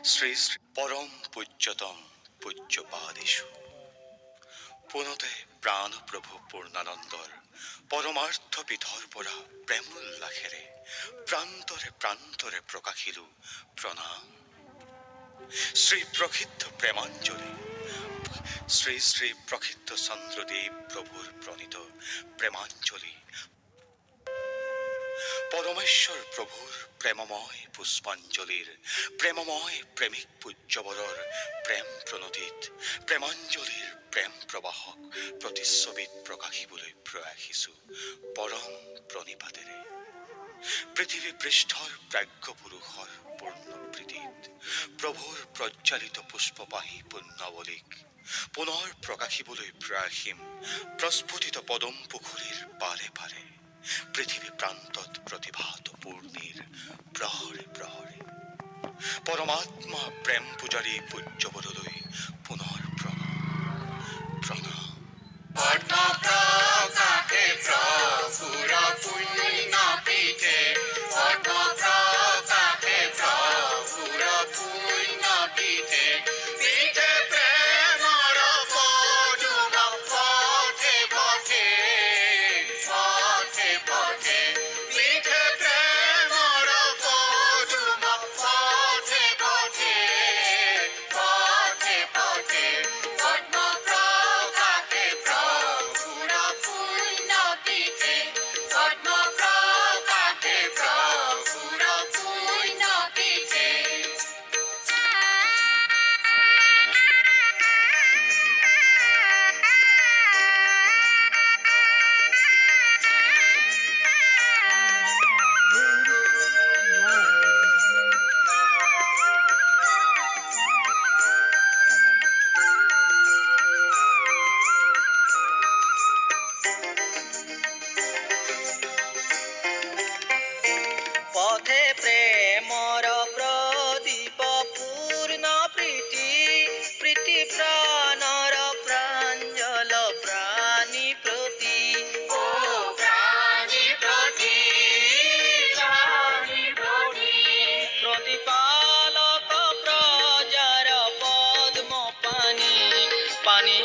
শ্রী শ্রী পরম পূজ্যতম পূজ্যপাদেষু পুনতে প্রাণ প্রভু পূর্ণানন্দর পরমার্থ বিধর পরা প্রেমোল্লাখেরে প্রান্তরে প্রান্তরে প্রকাশিলু প্রণাম শ্রী প্রক্ষিদ্ধ প্রেমাঞ্জলি শ্রী শ্রী প্রক্ষিদ্ধ চন্দ্রদেব প্রভুর প্রণীত প্রেমাঞ্জলি পরমেশ্বর প্রভুর প্রেমময় পুষ্পাঞ্জলির প্রেমময় প্রেমিক পূজ্যবরর প্রেম প্রণোদিত প্রেমাঞ্জলির প্রেম প্রবাহক প্ৰতিচ্ছবিত প্ৰকাশিবলৈ প্ৰয়াসিছো পৰম প্ৰণিপাতেৰে পৃথিৱী পৃষ্ঠৰ প্ৰাজ্ঞ পুৰুষৰ পূৰ্ণ প্ৰীতিত প্ৰভুৰ প্ৰজ্বালিত পুষ্পবাহী পুণ্যাৱলীক পুনৰ প্ৰকাশিবলৈ প্ৰয়াসীম প্ৰস্ফুটিত পদম পুখুৰীৰ পাৰে পাৰে পৃথিৱী প্ৰান্তত প্ৰতিভাত পূৰ্ণিৰ প্ৰহৰে প্ৰহৰে পৰমাত্মা প্ৰেম পূজাৰী পূজ্যবৰলৈ পুনৰ প্ৰণাম প্ৰণাম পদ্ম প্ৰকাশে প্ৰভুৰ পুণ্য পীঠে পদ্ম প্ৰকাশে প্ৰভুৰ পুণ্য পীঠে পীঠে প্ৰেমৰ পদুম পথে পথে পথে পথে পীঠে প্ৰেমৰ পদুম পথে পথে পথে পথে পদ্ম প্ৰকাশে প্ৰভুৰ পুণ্য পীঠে পদ্ম প্ৰকাশে প্ৰভুৰ পুণ্য পীঠে পথে প্রেমর প্রদীপ পূর্ণ প্রীতি প্রীতি প্রাণর প্রাঞ্জল প্রাণী প্রতি ও প্রাণী প্রতি প্রাণী প্রতি প্রতিপালক প্রজার পদ্ম পানি পানি